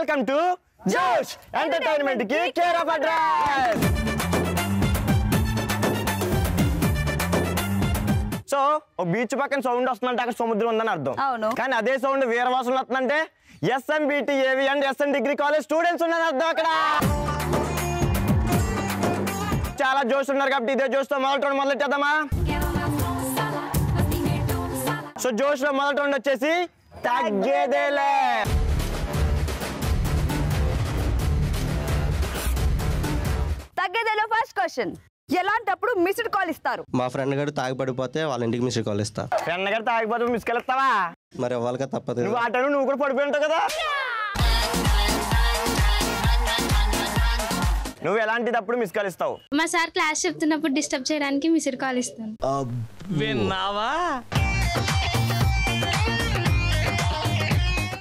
Welcome to జోష్ entertainment కి care of address. So beach పక్కన సౌండ్ వస్తుందంటే అక్కడ సముద్రం ఉందని అర్థం. కానీ అదే సౌండ్ వీరవాసం వస్తుందంటే SMBT AV and SN degree college students ఉన్నది అర్థం. అక్కడ చాలా జోష్ ఉన్నారు కాబట్టి ఇదే జోష్ తో మొదలెట్టేద్దామా? సో జోష్ లో మొదటి రౌండ్ వచ్చేసి తగ్గేదేలే. తగ్గేదేలో ఫస్ట్ క్వశ్చన్, ఎలాంటప్పుడు మిస్డ్ కాల్ ఇస్తారు? మా ఫ్రెండ్ గారు తాగి పడిపోతే వాళ్ళ ఇంటికి మిస్డ్ కాల్ ఇస్తా. ఫ్రెండ్ గారు తాగిపోతే మిస్ కాల్ ఇస్తావా? మరి వాళ్ళకి తప్పదు. నువ్వు ఆ టైంలో నువ్వు కూడా పడిపోయి ఉంటావు కదా. నువ్వు ఎలాంటిదప్పుడు మిస్ కాల్ ఇస్తావు? మా సార్ క్లాస్ చెప్తున్నప్పుడు డిస్టర్బ్ చేయడానికి మిస్డ్ కాల్ ఇస్తాను. విన్నావా?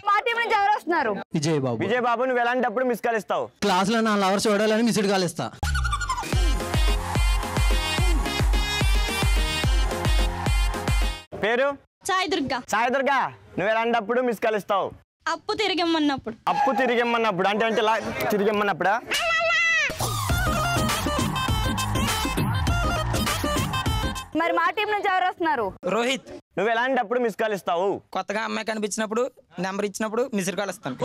మా టీం నుంచి ఎవరు వస్తున్నారు? విజయ్ బాబు. నువ్వు ఎలాంటప్పుడు మిస్ కాల్ ఇస్తావు? క్లాస్ లో 4 అవర్స్ చూడాలని మిస్డ్ కాల్ ఇస్తా. పేరు? సాయి దుర్గా. సాయి దుర్గా, నువ్వు ఎలాంటప్పుడు మిస్ కాల్ ఇస్తావు? అప్పు తిరిగమ్మన్నప్పుడు. అప్పు తిరిగిమ్మన్నప్పుడు అంటే అంటే తిరిగిమ్మన్నప్పుడా? మరి మా టీం నుంచి ఎవరు వస్తున్నారు? రోహిత్. నువ్వు ఎలాంటప్పుడు మిస్ కాల్ ఇస్తావు? కొత్తగా అమ్మాయి కనిపించినప్పుడు నెంబర్ ఇచ్చినప్పుడు మిస్డ్ కాల్ ఇస్తాను.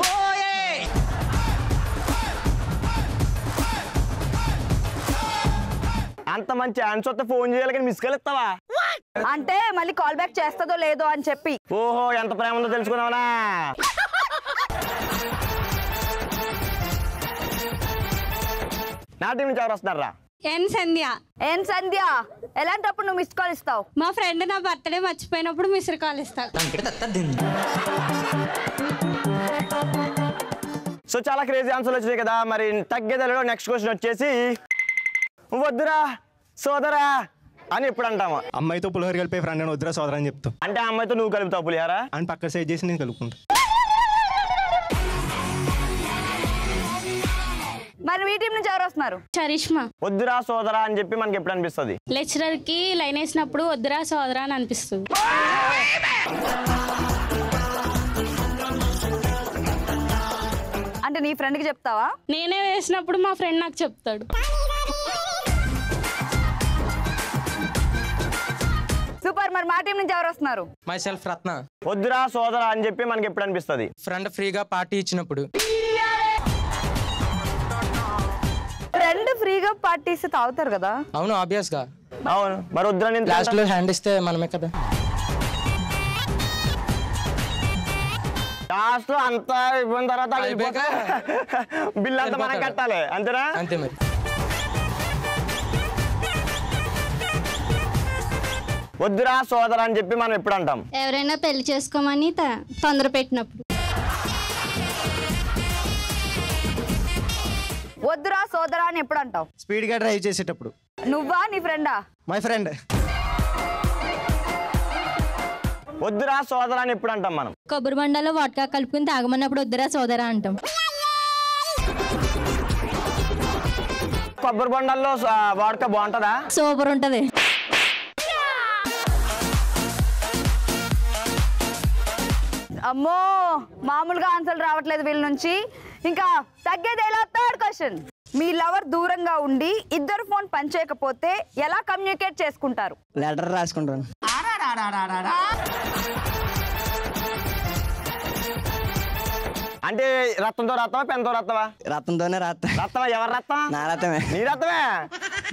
అంత మంచి ఆన్సర్ తో ఫోన్ చేయాలి కానీ మిస్ కాల్ ఇస్తావా? అంటే మళ్ళీ కాల్ బ్యాక్ చేస్తుందో లేదో అని చెప్పి. ఓహో, ఎంత ప్రేమ ఉందో తెలుసుకున్నావనా? నా టీం నుంచి ఎవరు వస్తున్నారా? ఎన్ సంధ్య. ఏం సంధ్య, ఎలాంటప్పుడు నువ్వు మిస్డ్ కాల్ ఇస్తావు? మా ఫ్రెండ్ నా బర్త్డే మర్చిపోయినప్పుడు మిస్డ్ కాల్ ఇస్తా. సో చాలా క్రేజీ ఆన్సర్లు వచ్చినాయి కదా. మరి తగ్గేదలో నెక్స్ట్ క్వశ్చన్ వచ్చేసి వద్దురా సోదరా అని ఎప్పుడు అంటాము? అమ్మాయితో పులిహోర కలిపే ఫ్రెండ్ అని వద్దురా సోదరా అని చెప్తాం. అంటే ఆ అమ్మాయితో నువ్వు కలుపుతావు పులిహార అని పక్కన సైడ్ చేసి నేను కలుపుకుంటా. మరి మీ టీం నుంచి ఎవరు వస్తున్నారు? చరిష్మా. వద్దురా సోదరా అని చెప్పి మనకి ఎప్పుడు అనిపిస్తుంది? లెక్చరర్ కి లైన్ వేసినప్పుడు వద్దురా సోదరా అని అనిపిస్తుంది. అంటే నీ ఫ్రెండ్ కి చెప్తావా? నేనే వేసినప్పుడు మా ఫ్రెండ్ నాకు చెప్తాడు. సూపర్. మరి మా టీం నుంచి ఎవరు వస్తున్నారు? మై సెల్ఫ్ రత్న. వద్దురా సోదరా అని చెప్పి మనకి ఎప్పుడు అనిపిస్తుంది? ఫ్రెండ్ ఫ్రీగా పార్టీ ఇచ్చినప్పుడు. ఫ్రెండ్ ఫ్రీగా పార్టీస్ తాగుతారు కదా. అవును, ఆబ్వియస్ గా. అవును. మరి వద్దురా నేను లాస్ట్ లో హ్యాండ్ ఇస్తే మనమే కదా. లాస్ట్ అంతా ఇవ్వని తర్వాత బిల్ అంతా మనం కట్టాలి అంతేనా? అంతే మరి. వద్దురా సోదరా అని చెప్పి మనం ఎప్పుడు అంటాం? ఎవరైనా పెళ్లి చేసుకోమని తొందర పెట్టినప్పుడు. వద్దురా సోదరా అని ఎప్పుడు అంటావు? స్పీడ్ గా డ్రైవ్ చేసేటప్పుడు. నువ్వా నీ ఫ్రెండా? My friend. వద్దురా సోదరా అని ఎప్పుడు అంటాం మనం? కొబ్బరి బండాలో వాటకా కలుపుకుని తాగమన్నప్పుడు వద్దురా సోదరా అంటాం. కొబ్బరి బొండాల్లో వాడక బాగుంటుందా? సూపర్ ఉంటది. అమ్మో, మామూలుగా ఆన్సర్లు రావట్లేదు వీళ్ళ నుంచి. ఇంకా తగ్గేదేలా థర్డ్ క్వశ్చన్, మీ లవర్ దూరంగా ఉండి ఇద్దరు ఫోన్ పనిచేయకపోతే ఎలా కమ్యూనికేట్ చేసుకుంటారు? లెటర్ రాసుకుంటాను. అంటే రత్నంతో రాస్తావా పెన్తో రాస్తావా? రత్నంతోనే రాస్తా. రత్తవా? ఎవరు రత్తం? నా రథమే. నీ రత్తమే.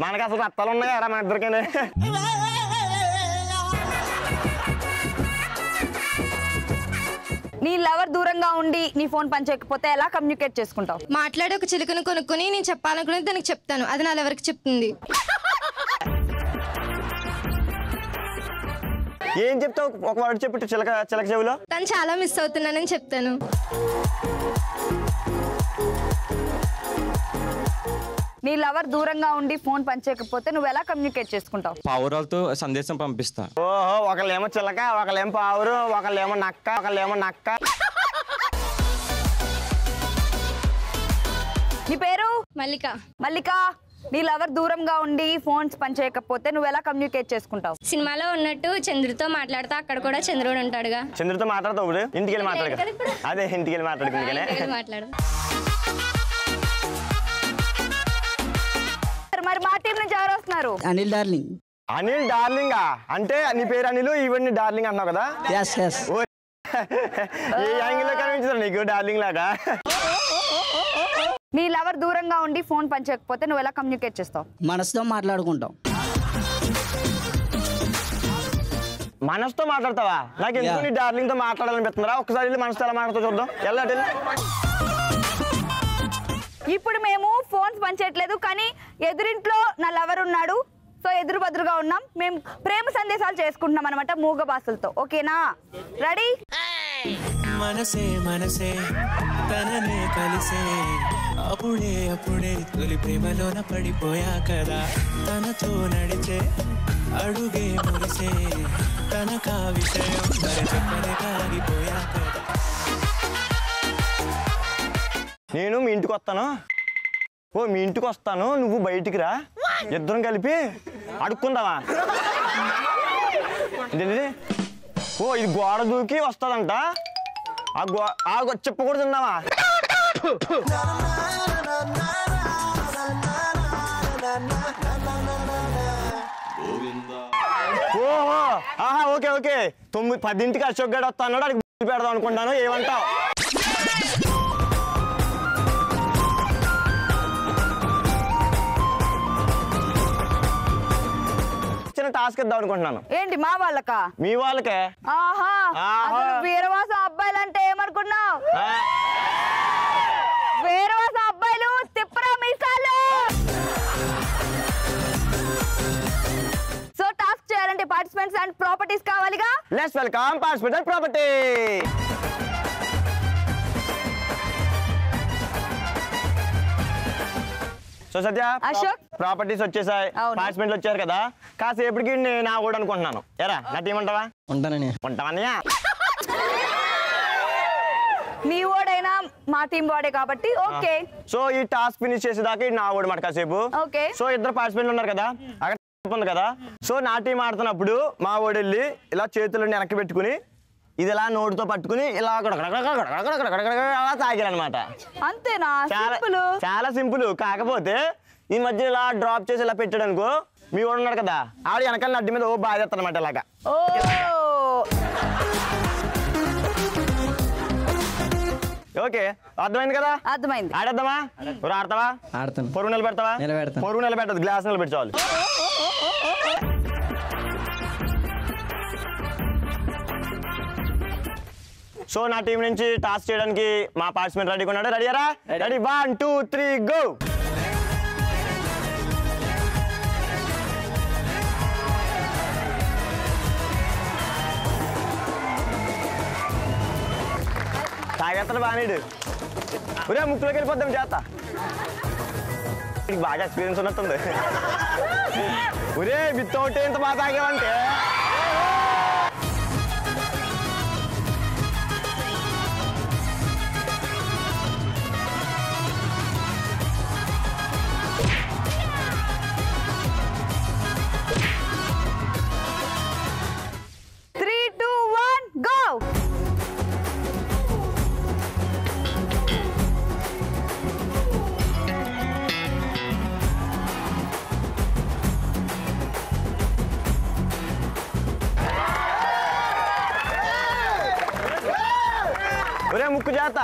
మనకి అసలు రత్తాలు ఉన్నాయా మన ఇద్దరికైనా? నీ లవర్ దూరంగా ఉండి నీ ఫోన్ పనిచేయకపోతే ఎలా కమ్యూనికేట్ చేసుకుంటావు? మాట్లాడి ఒక చిలుకను కొనుక్కొని నేను చెప్పాలనుకునేది దానికి చెప్తాను, అది నా ఎవరికి చెప్తుంది. ఏం చెప్తావు? ఒక వర్డ్ చెప్పి చిలక చిలక చెవిలో తను చాలా మిస్ అవుతున్నానని చెప్తాను. నీ లవర్ దూరంగా ఉండి ఫోన్ పనిచేయకపోతే నువ్వు ఎలా కమ్యూనికేట్ చేసుకుంటావు? పావురాలతో సందేశం పంపిస్తా. ఓహో, ఒకళ్ళేమో చిలక, ఒకళ్ళేమో పావురు, ఒకళ్ళేమో నక్క, ఒకళ్ళేమో నక్క. నీ పేరు? మల్లిక. మల్లిక, నీ లవర్ దూరంగా ఉండి ఫోన్స్ పనిచేయకపోతే నువ్వు ఎలా కమ్యూనికేట్ చేసుకుంటావు? సినిమాలో ఉన్నట్టు చంద్రుతో మాట్లాడతా అక్కడ కూడా చంద్రుడు ఉంటాడుగా. చంద్రుతో మాట్లాడతావు ఇప్పుడు? ఇంటికి వెళ్ళి మాట్లాడు. అదే ఇంటికి వెళ్ళి మాట్లాడుకుంది. మాట్లాడు. మరి మా టీం నుంచి ఎవరు వస్తున్నారు? అనిల్ డార్లింగ్. అనిల్ డార్లింగా? అంటే నీ పేరు అనిల్, ఈవెన్ డార్లింగ్ అంటున్నావు కదా? ఏ యాంగిల్ లో కనిపించదు నీకు డార్లింగ్ లాగా? నీ లవర్ దూరంగా ఉండి ఫోన్ పనిచేయకపోతే నువ్వు ఎలా కమ్యూనికేట్ చేస్తావు? మనసుతో మాట్లాడుకుంటాం. మనసుతో మాట్లాడతావా? నాకు ఎందుకు నీ డార్లింగ్ తో మాట్లాడాలనిపిస్తుందా? ఒకసారి వెళ్ళి మనసుతో ఎలా మాట్లాడుతూ చూద్దాం. వెళ్ళాలి. ఇప్పుడు మేము ఫోన్స్ పనిచేయట్లేదు, కానీ ఎదురింట్లో నా లవర్ ఉన్నాడు. సో ఎదురు బదురుగా ఉన్నాం. మేము ప్రేమ సందేశాలు చేసుకుంటున్నాం అనమాట మూగ భాషలతో. ఓకేనా? రెడీ? మనసే మనసే తననే కలిసే అప్పుడే అప్పుడే తొలి ప్రేమలోన పడిపోయా కదా. తనతో నడిచే అడుగే మురిసే తనకా విషయం చెప్పనే కాగిపోయా కదా. నేను మీ ఇంటికి వస్తాను. మీ ఇంటికి వస్తాను, నువ్వు బయటికి రా, ఇద్దరం కలిపి అడుక్కుందామా? ఇది గోడ దూకి వస్తుందంట. చెప్పకూడదు తిందామా? ఓహో ఆహా ఓకే ఓకే 9-10ంటికి అశోక్ గడ్ వస్తా అన్నాడు. అడిగి పెడదాం అనుకుంటాను. ఏమంటావు? చిన్న టాస్క్ ఇద్దాం అనుకుంటున్నాను. ఏంటి మా వాళ్ళకా? మీ వాళ్ళకే. ఆహా వీరవాసం అబ్బాయిలు అంటే ఏమనుకున్నావు? వీరవాసం అబ్బాయిలు తిప్పరా మీసాలు. సో టాస్క్ చేయాలంటే పార్టిసిపెంట్స్ అండ్ ప్రాపర్టీస్ కావాలిగా. Let's welcome participants and property. So Satya, Ashok, properties వచ్చేసాయి, పార్టిసిపెంట్లు వచ్చారు కదా. కాసేపటికి నా కూడా అనుకుంటున్నాను. ఎరా నా టీం ఉంటావా? ఉంటానని. ఉంటావన్నయ్యా? నీ ఓడైనా మా టీం వాడే కాబట్టి ఓకే. సో ఈ టాస్క్ ఫినిష్ చేసేదాకా నా ఓడి మాట కాసేపు. ఓకే. సో ఇద్దరు పార్టిసిపెంట్లు ఉన్నారు కదా, అక్కడ ఉంది కదా. సో నా టీం ఆడుతున్నప్పుడు మా ఓడి వెళ్ళి ఇలా చేతులను వెనక్కి పెట్టుకుని ఇది ఇలా నోటితో పట్టుకుని ఇలా అలా తాగారనమాట. అంతేనా? చాలా సింపుల్. కాకపోతే ఈ మధ్య ఇలా డ్రాప్ చేసి ఇలా పెట్టాడు అనుకో, మీ వాడు ఉన్నాడు కదా, ఆవిడ వెనకాల నడ్డి మీద బాగా చేస్తాను అనమాట ఇలాగా. ఓకే అర్థమైంది కదా? అర్థమైంది. ఆడేద్దామా? ఆడతావా? ఆడతాను. పొరుగు నిలబెడతావా? పొరుగు నిలబెట్టదు, గ్లాస్ నిలబెట్టాలి. సో నా టీం నుంచి టాస్క్ చేయడానికి మా పార్టిసిపెంట్ రెడీగా ఉన్నాడు. రెడీయరా? Ready 1 2 3 go. తాగేస్తాడు బాగానేడు. ఒరే ముక్కులోకి వెళ్ళిపోద్దాం చేస్తా. బాగా ఎక్స్పీరియన్స్ ఉన్నట్టుంది. ఒరే వితౌట్ ఎంత బాగా తాగేవంటే. ఒరే ముక్కు చేత.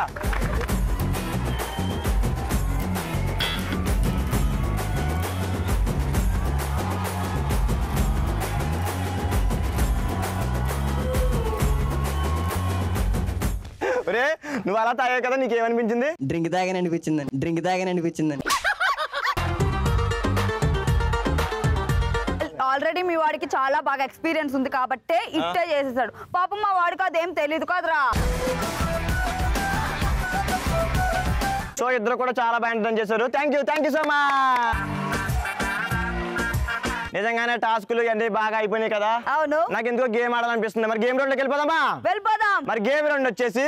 ఒరే నువ్వు అలా తాగావు కదా, నీకేమనిపించింది? డ్రింక్ తాగాని అనిపించిందని. ఆల్రెడీ మీ వాడికి చాలా బాగా ఎక్స్పీరియన్స్ ఉంది కాబట్టి ఇట్టే చేసేసాడు. పాపం మా వాడికి అదేం తెలియదు కదరా. సో ఇద్దరు కూడా చాలా బాగా ఎంటర్టైన్ చేశారు. Thank you so much. నిజంగానే టాస్కులు అన్ని బాగా అయిపోయినాయి కదా. అవును. నాకు ఎందుకో గేమ్ ఆడాలనిపిస్తుంది. మరి గేమ్ రౌండ్లోకి వెళ్ళిపోదామా? వెళ్ళిపోదాం. మరి గేమ్ రౌండ్ వచ్చేసి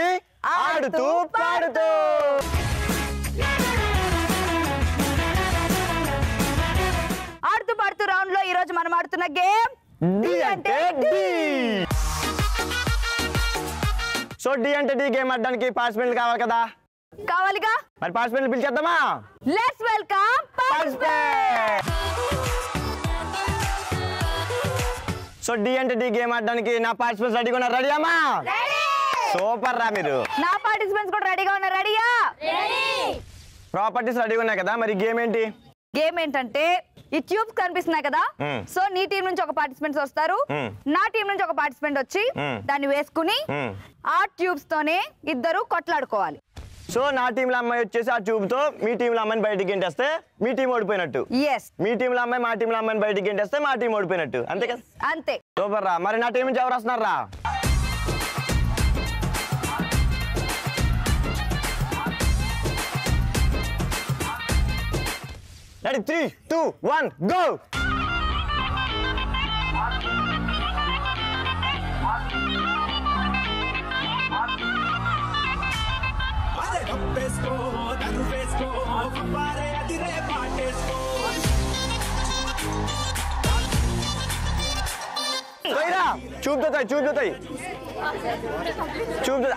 ఆడుతూ పాడుతూ. ఆడుతూ పాడుతూ రౌండ్ లో ఈ రోజు మనం ఆడుతున్న గేమ్ డి అంటే డి. సో డి అంటే డి గేమ్ ఆడడానికి పార్టిసిపెంట్లు కావాలి కదా, కావాలిగా. మరి పార్టిసిపెంట్లు పిలిచేద్దామా? Let's welcome participant. సో డి అంటే డి గేమ్ ఆడడానికి నా పార్టిసిపెంట్స్ రెడీగా ఉన్నారు. రెడీ అమ్మా? సూపర్ రా మీరు. నా పార్టిసిపెంట్స్ కూడా రెడీగా ఉన్నారు. రెడీయా? ప్రాపర్టీస్ రెడీగా ఉన్నాయి కదా, మరి గేమ్ ఏంటి? గేమ్ ఏంటంటే ఈ ట్యూబ్స్ కనిపిస్తున్నాయి కదా, సో నీ టీం నుంచి ఒక పార్టిసిపెంట్స్ వస్తారు, నా టీం నుంచి ఒక పార్టిసిపెంట్ వచ్చి దాన్ని వేసుకుని ఆ ట్యూబ్స్ తోనే ఇద్దరు కొట్లాడుకోవాలి. సో నా టీంలో అమ్మాయి వచ్చేసి ఆ ట్యూబ్ తో మీ టీంలో అమ్మాయిని బయటికి గెంటేస్తే మీ టీం ఓడిపోయినట్టు. ఎస్. మీ టీంలో అమ్మాయి మా టీంలో అమ్మాయిని బయటికి గెంటేస్తే మా టీం ఓడిపోయినట్టు, అంతే కదా? అంతే. సూపర్ రా. మరి నా టీం నుంచి ఎవరు వస్తున్నారు రా? Ready 3, 2, 1 go. చూపుతాయి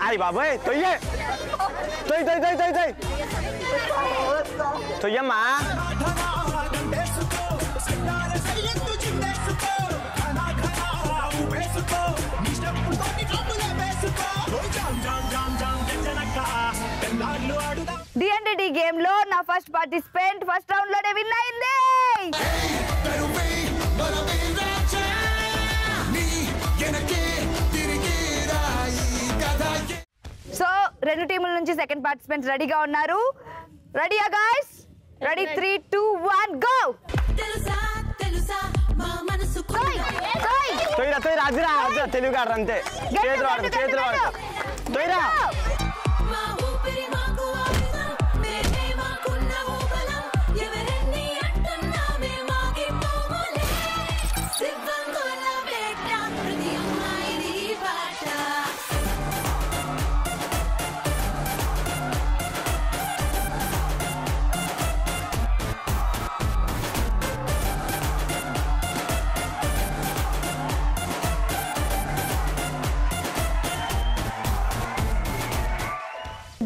అయ్యి బాబాయ్ తొయ్యే తొయ్యమ్మా. డి గేమ్ లో నా ఫస్ట్ పార్టిసిపెంట్ ఫస్ట్ రౌండ్ లోనే విన్ అయింది. సో రెండు టీముల నుంచి సెకండ్ పార్టిసిపెంట్స్ రెడీగా ఉన్నారు. రెడీయా గైస్? Ready 3, 2, 1 go. తొయ్యరా తెలుగు ఆడరు అంతే. చేతులు ఆడరు తొయ్యరా.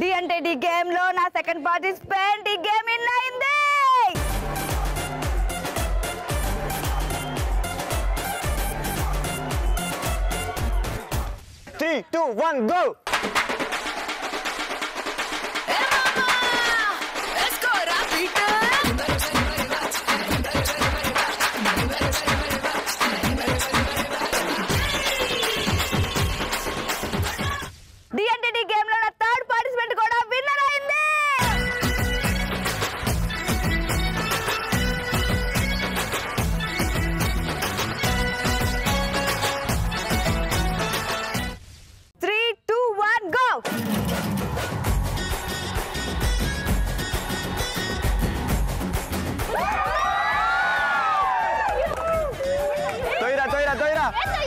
డి అంటే డి గేమ్ లో నా సెకండ్ పార్టిసిపెంట్ ఈ గేమ్ విన్ అయింది. Three, 2, 1 go. డి అంటే డి గేమ్ లో నా థర్డ్ పార్టిసిపెంట్ కూడా విన్నర్ అయింది.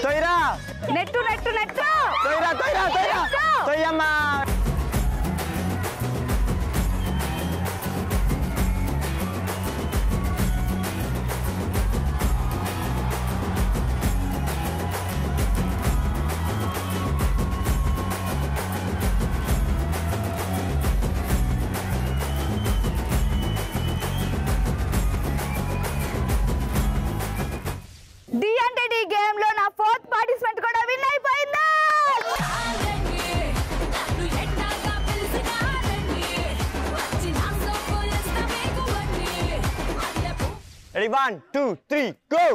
తొయ్యరా నెట్టు నెట్టు నెట్టు తొయ్యరా తొయ్యరా తొయ్యరా తొయ్యమ్మా. డి అంటే డి గేమ్ లో నా ఫోర్త్ పార్టిసిపెంట్ కూడా విన్ అయిపోయింది. Ready 1, 2, 3 go.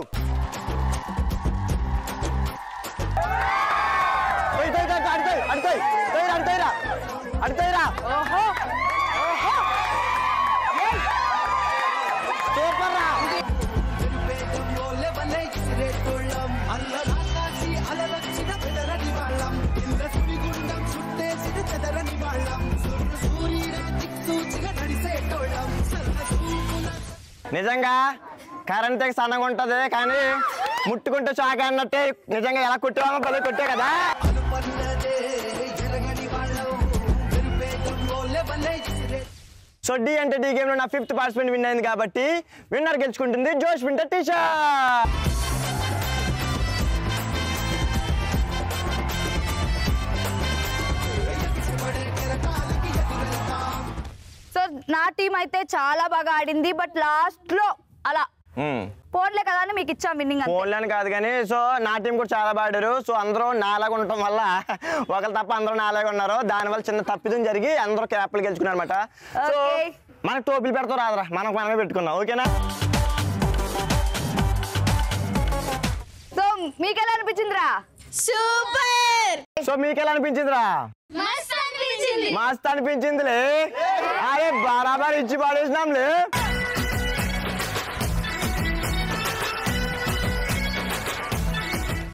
అడుగుతాయిరా ఓహో ఓహో సూపర్ రా. నిజంగా కరెంట్ తెగ సన్నగా ఉంటది కానీ ముట్టుకుంటే షాక్ అన్నట్టే నిజంగా ఎలా కొట్టేవామో భలే కొట్టే కదా. సో డి అంటే డి గేమ్ లో నా 5th పార్టిసిపెంట్ విన్ అయింది కాబట్టి విన్నర్ గెలుచుకుంటుంది జోష్ వింటర్ టీ-షర్ట్. సో నా టీం అయితే చాలా బాగా ఆడింది, బట్ లాస్ట్ లో అలా పోన్లే కదా అని మీకు ఇచ్చాం విన్నింగ్. పోన్లని కాదు కానీ సో నా టీం కూడా చాలా బాగా ఆడారు. సో అందరూ నాలాగా ఉండటం వల్ల ఒకరు తప్ప అందరూ నాలాగా ఉన్నారు. దానివల్ల చిన్న తప్పిదం జరిగి అందరూ క్యాప్లు గెలుచుకున్నారు అనమాట. సో మనకు టోపీలు పెడతావు రాదురా, మనమే పెట్టుకున్నాం. ఓకేనా? సో మీకు ఎలా అనిపించిందిరా? సూపర్. సో మీకు ఎలా అనిపించిందిరా? మస్త్ అనిపించిందిలే. అరే బరాబర్ ఇచ్చి పడేసినాంలే.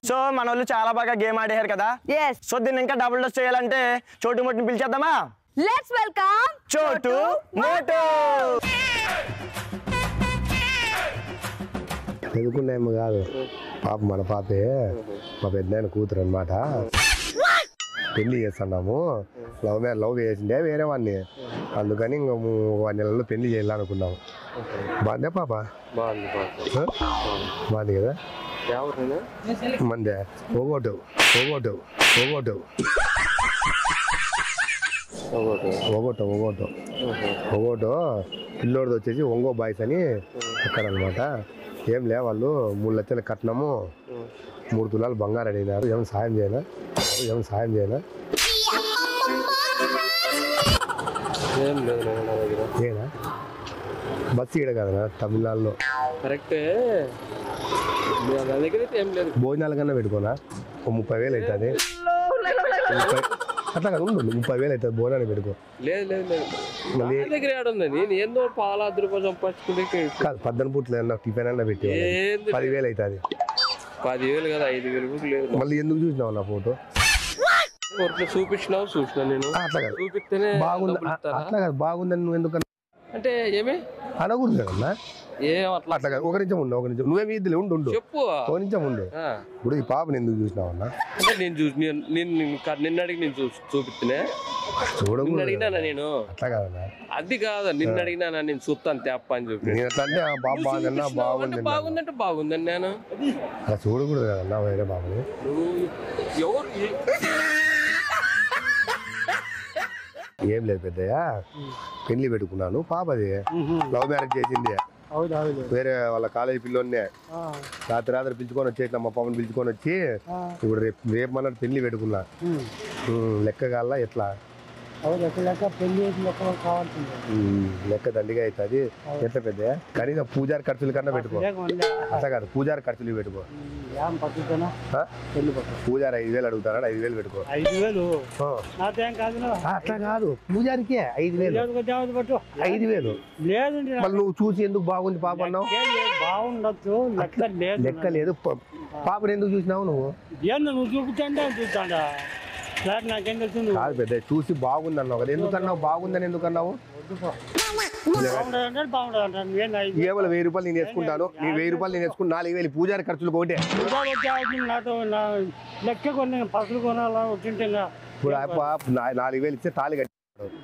సో మన వాళ్ళు చాలా బాగా గేమ్ ఆడారు కదా. సో దీన్ని ఇంకా డబుల్ డోస్ చేయాలంటే చోటు మోటుని పిలిచేద్దామా? లెట్స్ వెల్కమ్ చోటు మోటు. చదువుకున్నాయేమో కాదు పాప, మన పాపే మా పెద్ద కూతురు అనమాట. పెళ్లి చేస్తున్నాము. లవ్ చేసిండే వేరే వాడిని, అందుకని ఇంక 1 నెలలో పెళ్లి చేయాలనుకున్నాము. బాగుందే పాప? బాగుంది కదా. మందే ఒగోటు ఒగోటు ఒగోటు ఒగోటు ఒగోటు ఒగోటు పిల్లోడిది వచ్చేసి ఒంగో బాయ్స్ అని అక్కడ అనమాట. ఏం లే, వాళ్ళు 3 లక్షల కట్నము 3 తులాలు బంగారు అడిగినారు. ఏమైనా సాయం చేయనా? ఏనా బస్సు ఈడ కదా తమిళనాడులో. కరెక్టే, భోజనాల కన్నా పెట్టుకోనా? 30,000 అవుతుంది. అట్లా కదా ఉండు, 30,000 అవుతుంది భోజనాన్ని పెట్టుకో. ఏందో పాల సంపాదించుకుంటే కాదు, 14 పూట్లు ఏమన్నా టిఫిన్ అన్నా పెట్టి 10,000 అవుతుంది. 10,000 కదా, 5,000 కూడా లేదు. మళ్ళీ ఎందుకు చూసినావు నా ఫోటో? చూపించినావు, చూసినా నేను. అట్లా కాదు, చూపిస్తేనే బాగుంది. అట్లా కాదు, బాగుందని నువ్వు ఎందుకు అంటే ఏమి అనకూడదు కదన్నా. ఏం అట్లా అట్లా కాదు, ఒక నిమిషం నువ్వేమి ఇద్దులే ఉండు చెప్పు. ఒక నిమిషం ఉండు. ఇప్పుడు ఈ పాపని ఎందుకు చూసినావు అన్నా? అంటే నేను చూసి నిన్న అడిగి నేను చూపిస్తేనే చూడకూడదు అడిగినా నేను. అట్లా కాదన్నా, అది కాదు, నిన్న అడిగినా నేను చూస్తాను తప్ప అని చెప్పి. నేను ఎట్లా అంటే బాబు బాగుందన్నా బాగుందంటే బాగుందని నేను అలా చూడకూడదు కదన్నా వేరే బాబుని. ఎవరు ఏం లేదు పెద్దయ్య, పెళ్లి పెట్టుకున్నాను. పాపది లవ్ మ్యారేజ్ చేసింది. వేరే వాళ్ళ కాలేజీ పిల్లోనే రాత్రి పిలుచుకొని వచ్చేసిన మా పాపని పిలుచుకొని వచ్చి ఇప్పుడు రేపు మన పెళ్లి పెట్టుకున్నా. లెక్క కాల ఎట్లా లెక్క దండిగా అవుతుంది. ఎట్లా పెద్ద కనీసం పూజారి ఖర్చుల కన్నా పెట్టుకో. అట్లా కాదు, పూజారి ఖర్చులు పెట్టుకో. పూజారి 5,000 అడుగుతారా? 5,000 పెట్టుకో. 5,000 అట్లా కాదు, పూజారికి 5,000 5,000 మళ్ళీ నువ్వు చూసి ఎందుకు బాగుంది పాప అన్నావు? బాగుండొచ్చు, లెక్క లేదు. పాపను ఎందుకు చూసినావు నువ్వు? నువ్వు చూపుతాండా చూస్తాడా? నాకేం తెలుసు? కాదు పెద్ద, చూసి బాగుంది అన్నావు కదా, ఎందుకన్నావు? బాగుందని ఎందుకన్నావు? కేవలం 1,000 రూపాయలు నేను వేసుకుంటాను, నీ 1,000 రూపాయలు నేను వేసుకుని 4,000 పూజారి ఖర్చులు ఒకటే. నాతో లెక్క కొన్ని పసులు కొనాలా వచ్చింటే ఇప్పుడు 4,000 ఇస్తే తాళి కట్టి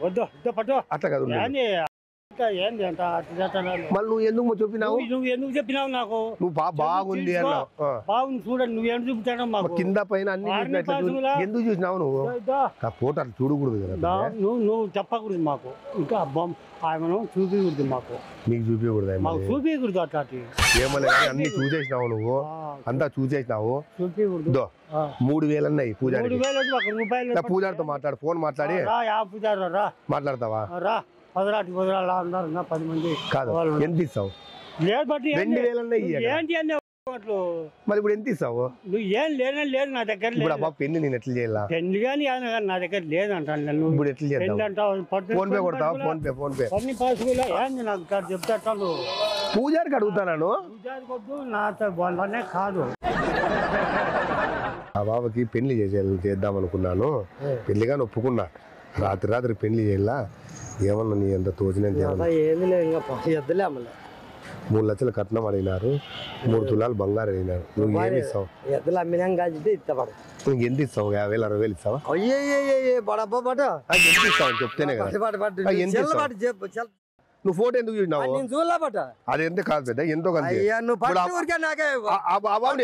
వద్దు పట్టు. అట్లా కదా ఏంది అంట మళ్ళీ నువ్వు ఎందుకు చెప్పినావు? నువ్వు ఎందుకు చెప్పినావు నాకు? నువ్వు బాగుంది అన్నావు. బాగుంది చూడండి, నువ్వేం చూపుతాడో మాకు కింద పైన అన్ని ఎందుకు చూసినావు నువ్వు? ఆ ఫోటో అట్లా చూడకూడదు కదా, నువ్వు చెప్పకూడదు మాకు. ఇంకా ఆమెను చూపించకూడదు మాకు. నీకు చూపించకూడదు, మాకు చూపించకూడదు. అట్లా ఏమన్నా అన్ని చూసేసినావు నువ్వు, అంతా చూసేసినావు. చూపించకూడదు. 3,000 అన్నాయి పూజారి. రూపాయలు పూజారితో మాట్లాడు, ఫోన్ మాట్లాడి పూజారు మాట్లాడతావా? రా వదరాలు అన్నారు 10 మంది. కాదు, ఎంత ఇస్తావు? లేదు బట్టి 2,000 అన్నాయి. ఏంటి అన్నీ మరి ఇప్పుడు ఎంత ఇస్తావు? నువ్వు ఏం లేదు నా దగ్గర. ఇప్పుడు అబ్బా పెళ్లి నేను ఎట్లా చేయాలా? పెళ్లి కానీ నా దగ్గర లేదంటాను. ఇప్పుడు ఎట్లా చేద్దాం? ఫోన్ పే కొడతావా? ఫోన్ పే అన్ని పాసులు ఏంది నాకు చెప్తాను. పూజారికి అడుగుతాను. పూజారికి వద్దు, నాతో వాళ్ళనే కాదు. ఆ బాబాకి పెళ్లి చేద్దాం అనుకున్నాను. పెళ్లిగా ఒప్పుకున్నా. రాత్రి పెళ్లి చేయాలా? ఏమన్నా నీ ఎంత తోచినంత? ఏమి లేదు, ఇంకా 3 లక్షల కట్నం అడిగినారు, 3 తులాలు బంగారు అడిగినారు. నువ్వు ఏమి ఇస్తావు? ఎద్దులు అమ్మినాం కాదు ఇస్తాడు. నువ్వు ఎంత ఇస్తావు? 50,000 60,000 ఇస్తావా? అయ్యే బడబ్బా ఎంత ఇస్తావు చెప్తేనే కదా. ఎంత ఇస్తావు? నువ్వు ఫోటో ఎందుకు చూసినావు నేను చూడలే బట్ట అది ఎంత కాదు పెద్ద ఎంతో కంది అయ్యా నువ్వు పట్టు ఊరికే నాకే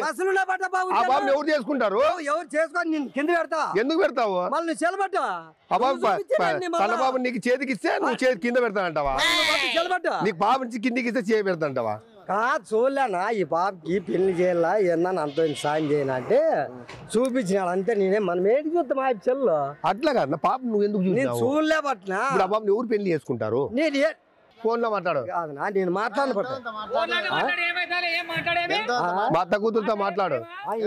బస్సులున్నా బట్ట బాబు ఆ బాబుని ఎవరు చేసుకుంటారు ఎవరు చేసుకొని నేను కింద పెడతా ఎందుకు పెడతావు మళ్ళీ నువ్వు చెలబట్ట ఆ బాబు తన బాబు నీకు చేతికి ఇస్తే నువ్వు చేతి కింద పెడతానంటావా చెలబట్ట నీకు బాబు నుంచి కిందికి ఇస్తే చేయి పెడతాంటావా కాదు చూడలేనా ఈ బాబుకి పెళ్లి చేయాలా ఏమన్నా అంత సాయం చేయను అంటే చూపించినాడు అంతే నేనే మనం ఏంటి చూద్దాం ఆ చెల్లు అట్లా కాదు నా పాప నువ్వు ఎందుకు నేను చూసినావు చూడలే పట్టినా ఇప్పుడు ఆ బాబుని ఎవరు పెళ్లి చేసుకుంటారు నేను ఫోన్ లో మాట్లాడు కాదునా నేను మాట్లాడను పట్ట మా అత్త కూతురుతో మాట్లాడు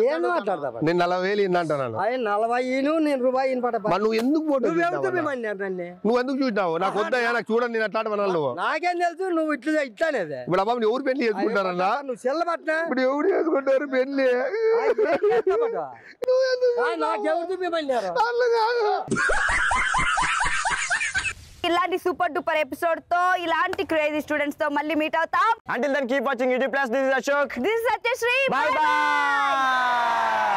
ఏం మాట్లాడతా పట్ట నేను 40,000 ఇన్నంటున్నాను ఆయన 40 నేను రూపాయి పట్ట మరి నువ్వు ఎందుకు ఫోటో నన్ను నువ్వు ఎందుకు చూసినావు నాకు వద్దయ్యా నాకు చూడండి నేను అట్లాంటి మనల్ని నువ్వు నాకేం తెలుసు నువ్వు ఇట్లానేది ఇప్పుడు ఆ బాబుని ఎవరు పెళ్లి చేసుకుంటారన్నా నువ్వు చెల్ల పట్టినా ఇప్పుడు ఎవరు చేసుకుంటారు పెళ్లి నాకెవరు చూపించమన్నారు ఇలాంటి సూపర్ డూపర్ ఎపిసోడ్ తో ఇలాంటి క్రేజీ స్టూడెంట్స్ తో మళ్ళీ మీట్ అవుతాం. Until then, keep watching YouTube Plus. This is Ashok. This is Satyashree. Bye bye.